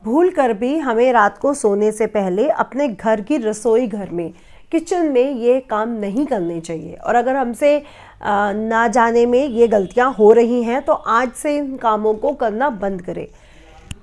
भूल कर भी हमें रात को सोने से पहले अपने घर की रसोई घर में, किचन में ये काम नहीं करने चाहिए। और अगर हमसे ना जाने में ये गलतियां हो रही हैं तो आज से इन कामों को करना बंद करें।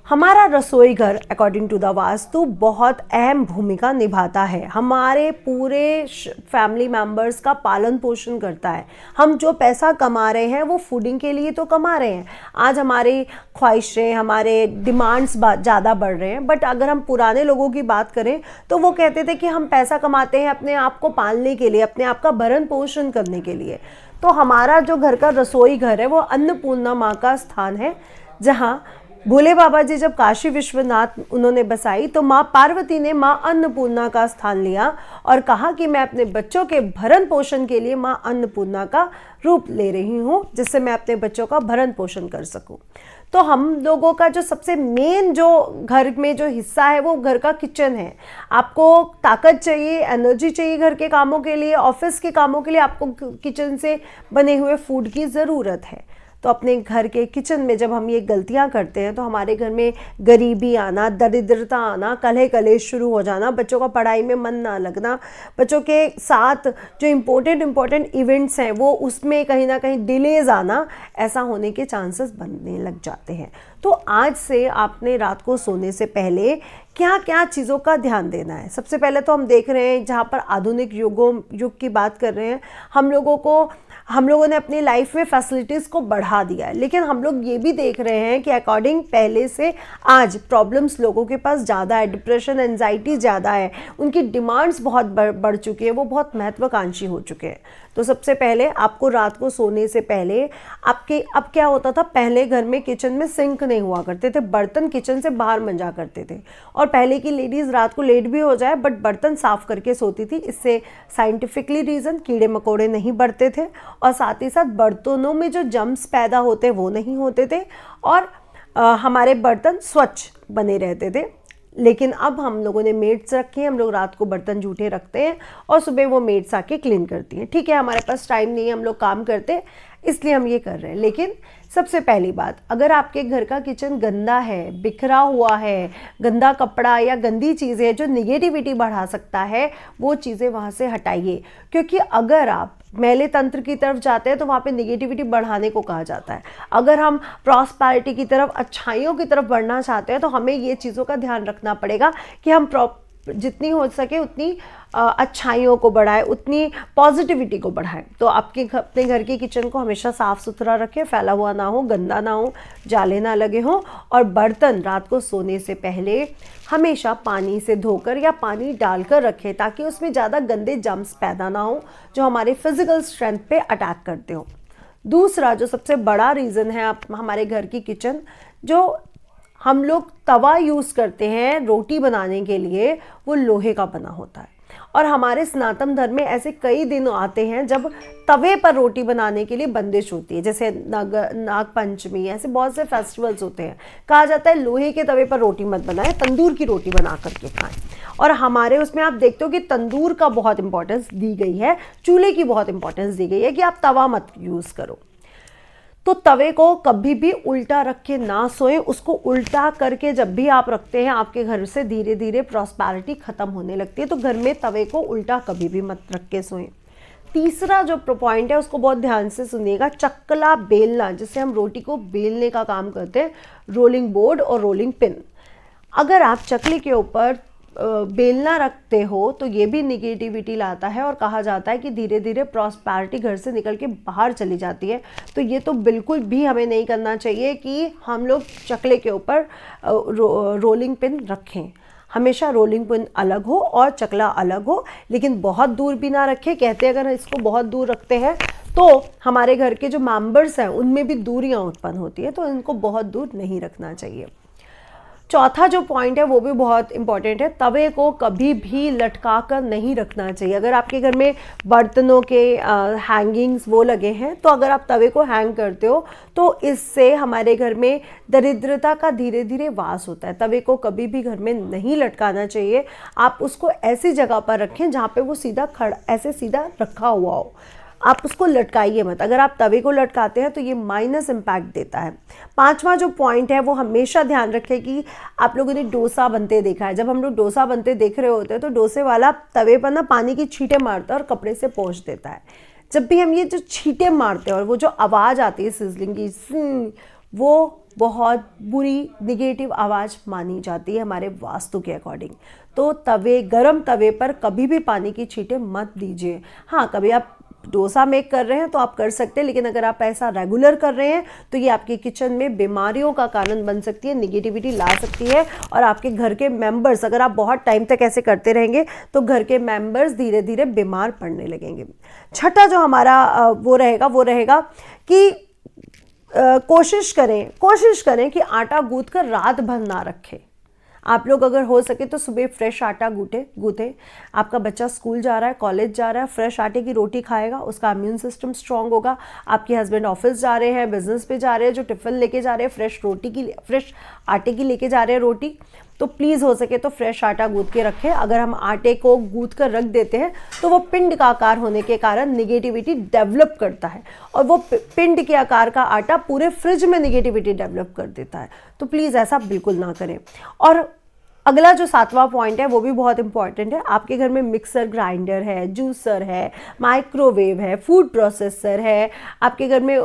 हमारा रसोई घर अकॉर्डिंग टू द वास्तु बहुत अहम भूमिका निभाता है, हमारे पूरे फैमिली मेम्बर्स का पालन पोषण करता है। हम जो पैसा कमा रहे हैं वो फूडिंग के लिए तो कमा रहे हैं। आज हमारी ख्वाहिशें, हमारे डिमांड्स ज़्यादा बढ़ रहे हैं, बट अगर हम पुराने लोगों की बात करें तो वो कहते थे कि हम पैसा कमाते हैं अपने आप को पालने के लिए, अपने आप का भरण पोषण करने के लिए। तो हमारा जो घर का रसोई घर है वो अन्नपूर्णा माँ का स्थान है, जहाँ भोले बाबा जी जब काशी विश्वनाथ उन्होंने बसाई तो माँ पार्वती ने माँ अन्नपूर्णा का स्थान लिया और कहा कि मैं अपने बच्चों के भरण पोषण के लिए माँ अन्नपूर्णा का रूप ले रही हूँ, जिससे मैं अपने बच्चों का भरण पोषण कर सकूँ। तो हम लोगों का जो सबसे मेन जो घर में जो हिस्सा है वो घर का किचन है। आपको ताकत चाहिए, एनर्जी चाहिए घर के कामों के लिए, ऑफिस के कामों के लिए आपको किचन से बने हुए फूड की ज़रूरत है। तो अपने घर के किचन में जब हम ये गलतियां करते हैं तो हमारे घर में गरीबी आना, दरिद्रता आना, कलह कलेश शुरू हो जाना, बच्चों का पढ़ाई में मन ना लगना, बच्चों के साथ जो इम्पोर्टेंट इवेंट्स हैं वो उसमें कहीं ना कहीं डिलेज आना, ऐसा होने के चांसेस बनने लग जाते हैं। तो आज से आपने रात को सोने से पहले क्या क्या चीज़ों का ध्यान देना है। सबसे पहले तो हम देख रहे हैं, जहाँ पर आधुनिक युग की बात कर रहे हैं, हम लोगों ने अपनी लाइफ में फैसिलिटीज़ को बढ़ा दिया है, लेकिन हम लोग ये भी देख रहे हैं कि अकॉर्डिंग पहले से आज प्रॉब्लम्स लोगों के पास ज़्यादा है, डिप्रेशन, एंजाइटी ज़्यादा है, उनकी डिमांड्स बहुत बढ़ चुकी है, वो बहुत महत्वाकांक्षी हो चुके हैं। तो सबसे पहले आपको रात को सोने से पहले अब क्या होता था, पहले घर में किचन में सिंक नहीं हुआ करते थे, बर्तन किचन से बाहर मंजा करते थे, और पहले की लेडीज़ रात को लेट भी हो जाए बट बर्तन साफ़ करके सोती थी। इससे साइंटिफिकली रीज़न, कीड़े मकोड़े नहीं बढ़ते थे और साथ ही साथ बर्तनों में जो जम्स पैदा होते वो नहीं होते थे और हमारे बर्तन स्वच्छ बने रहते थे। लेकिन अब हम लोगों ने मेड्स रखी हैं, हम लोग रात को बर्तन जूठे रखते हैं और सुबह वो मेड्स आके क्लीन करती हैं। ठीक है, हमारे पास टाइम नहीं है, हम लोग काम करते हैं, इसलिए हम ये कर रहे हैं। लेकिन सबसे पहली बात, अगर आपके घर का किचन गंदा है, बिखरा हुआ है, गंदा कपड़ा या गंदी चीज़ें जो निगेटिविटी बढ़ा सकता है, वो चीज़ें वहाँ से हटाइए। क्योंकि अगर आप मैले तंत्र की तरफ जाते हैं तो वहाँ पे निगेटिविटी बढ़ाने को कहा जाता है। अगर हम प्रॉस्पेरिटी की तरफ, अच्छाइयों की तरफ बढ़ना चाहते हैं तो हमें ये चीज़ों का ध्यान रखना पड़ेगा कि हम जितनी हो सके उतनी अच्छाइयों को बढ़ाएं, उतनी पॉजिटिविटी को बढ़ाएं। तो अपने घर की किचन को हमेशा साफ़ सुथरा रखें, फैला हुआ ना हो, गंदा ना हो, जाले ना लगे हों, और बर्तन रात को सोने से पहले हमेशा पानी से धोकर या पानी डालकर रखें ताकि उसमें ज़्यादा गंदे जम्स पैदा ना हो जो हमारे फिजिकल स्ट्रेंथ पे अटैक करते हो। दूसरा जो सबसे बड़ा रीज़न है हमारे घर की किचन, जो हम लोग तवा यूज़ करते हैं रोटी बनाने के लिए, वो लोहे का बना होता है। और हमारे सनातन धर्म में ऐसे कई दिन आते हैं जब तवे पर रोटी बनाने के लिए बंदिश होती है, जैसे नाग पंचमी, ऐसे बहुत से फेस्टिवल्स होते हैं। कहा जाता है लोहे के तवे पर रोटी मत बनाएं, तंदूर की रोटी बना करके खाएं। और हमारे उसमें आप देखते हो कि तंदूर का बहुत इंपॉर्टेंस दी गई है, चूल्हे की बहुत इंपॉर्टेंस दी गई है कि आप तवा मत यूज़ करो। तो तवे को कभी भी उल्टा रख के ना सोएं, उसको उल्टा करके जब भी आप रखते हैं आपके घर से धीरे धीरे प्रॉस्पेरिटी खत्म होने लगती है। तो घर में तवे को उल्टा कभी भी मत रख के सोएं। तीसरा जो पॉइंट है उसको बहुत ध्यान से सुनिएगा, चकला बेलना, जिससे हम रोटी को बेलने का काम करते हैं, रोलिंग बोर्ड और रोलिंग पिन। अगर आप चकले के ऊपर बेलना रखते हो तो ये भी निगेटिविटी लाता है और कहा जाता है कि धीरे धीरे प्रॉस्पेरिटी घर से निकल के बाहर चली जाती है। तो ये तो बिल्कुल भी हमें नहीं करना चाहिए कि हम लोग चकले के ऊपर रोलिंग पिन रखें। हमेशा रोलिंग पिन अलग हो और चकला अलग हो, लेकिन बहुत दूर भी ना रखें। कहते हैं अगर इसको बहुत दूर रखते हैं तो हमारे घर के जो मेंबर्स हैं उनमें भी दूरियां उत्पन्न होती है, तो इनको बहुत दूर नहीं रखना चाहिए। चौथा जो पॉइंट है वो भी बहुत इंपॉर्टेंट है, तवे को कभी भी लटका कर नहीं रखना चाहिए। अगर आपके घर में बर्तनों के हैंगिंग्स वो लगे हैं तो अगर आप तवे को हैंग करते हो तो इससे हमारे घर में दरिद्रता का धीरे धीरे वास होता है। तवे को कभी भी घर में नहीं लटकाना चाहिए, आप उसको ऐसी जगह पर रखें जहाँ पे वो ऐसे सीधा रखा हुआ हो। आप उसको लटकाइए मत। अगर आप तवे को लटकाते हैं तो ये माइनस इम्पैक्ट देता है। 5वां जो पॉइंट है वो हमेशा ध्यान रखें कि आप लोगों ने डोसा बनते देखा है, जब हम लोग डोसा बनते देख रहे होते हैं तो डोसे वाला तवे पर ना पानी की छींटे मारता है और कपड़े से पोंछ देता है। जब भी हम ये जो छींटे मारते हैं और वो जो आवाज़ आती है सिजलिंग की, वो बहुत बुरी निगेटिव आवाज़ मानी जाती है हमारे वास्तु के अकॉर्डिंग। तो गरम तवे पर कभी भी पानी की छींटे मत दीजिए। हाँ, कभी आप डोसा मेक कर रहे हैं तो आप कर सकते हैं, लेकिन अगर आप ऐसा रेगुलर कर रहे हैं तो ये आपके किचन में बीमारियों का कारण बन सकती है, निगेटिविटी ला सकती है, और आपके घर के मेंबर्स, अगर आप बहुत टाइम तक ऐसे करते रहेंगे तो घर के मेंबर्स धीरे धीरे बीमार पड़ने लगेंगे। छठा जो हमारा वो रहेगा कि कोशिश करें कि आटा गूंथ कर रात भर ना रखें। आप लोग अगर हो सके तो सुबह फ्रेश आटा गूंथे। आपका बच्चा स्कूल जा रहा है, कॉलेज जा रहा है, फ्रेश आटे की रोटी खाएगा, उसका इम्यून सिस्टम स्ट्रांग होगा। आपके हस्बैंड ऑफिस जा रहे हैं, बिजनेस पे जा रहे हैं, जो टिफिन लेके जा रहे हैं फ्रेश आटे की लेके जा रहे हैं रोटी, तो प्लीज़ हो सके तो फ्रेश आटा गूंथ के रखें। अगर हम आटे को गूंथ कर रख देते हैं तो वो पिंड का आकार होने के कारण निगेटिविटी डेवलप करता है, और वो पिंड के आकार का आटा पूरे फ्रिज में निगेटिविटी डेवलप कर देता है। तो प्लीज़ ऐसा बिल्कुल ना करें। और अगला जो 7वां पॉइंट है वो भी बहुत इंपॉर्टेंट है। आपके घर में मिक्सर ग्राइंडर है, जूसर है, माइक्रोवेव है, फूड प्रोसेसर है, आपके घर में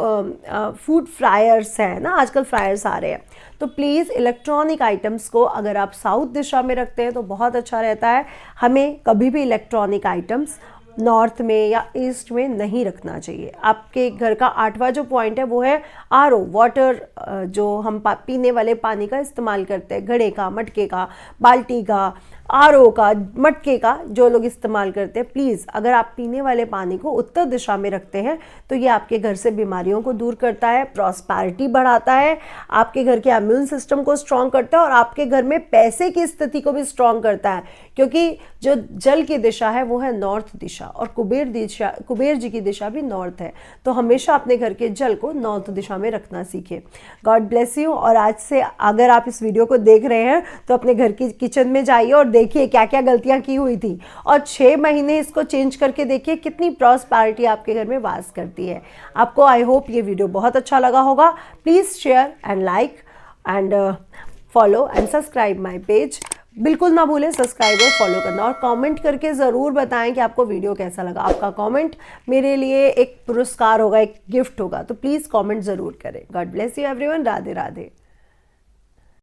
फूड फ्रायर्स है ना, आजकल फ्रायर्स आ रहे हैं। तो प्लीज़ इलेक्ट्रॉनिक आइटम्स को अगर आप साउथ दिशा में रखते हैं तो बहुत अच्छा रहता है। हमें कभी भी इलेक्ट्रॉनिक आइटम्स नॉर्थ में या ईस्ट में नहीं रखना चाहिए। आपके घर का 8वां जो पॉइंट है वो है आरओ वाटर, जो हम पीने वाले पानी का इस्तेमाल करते हैं, घड़े का, मटके का, बाल्टी का, आरओ का, मटके का जो लोग इस्तेमाल करते हैं, प्लीज़ अगर आप पीने वाले पानी को उत्तर दिशा में रखते हैं तो ये आपके घर से बीमारियों को दूर करता है, प्रॉस्पेरिटी बढ़ाता है, आपके घर के इम्यून सिस्टम को स्ट्रॉन्ग करता है, और आपके घर में पैसे की स्थिति को भी स्ट्रॉन्ग करता है। क्योंकि जो जल की दिशा है वो है नॉर्थ दिशा, और कुबेर जी की दिशा भी नॉर्थ है। तो हमेशा अपने घर के जल को नॉर्थ दिशा में रखना सीखें। God bless you. और आज से अगर आप इस वीडियो को देख रहे हैं तो अपने घर की किचन में जाइए और देखिए क्या क्या गलतियां की हुई थी, और 6 महीने इसको चेंज करके देखिए कितनी प्रॉस्पेरिटी आपके घर में वास करती है। आपको आई होप ये वीडियो बहुत अच्छा लगा होगा। Please share and like and follow and subscribe my page. बिल्कुल ना भूलें सब्सक्राइब और फॉलो करना, और कमेंट करके ज़रूर बताएं कि आपको वीडियो कैसा लगा। आपका कमेंट मेरे लिए एक पुरस्कार होगा, एक गिफ्ट होगा, तो प्लीज़ कमेंट ज़रूर करें। God bless you everyone. Radhe Radhe.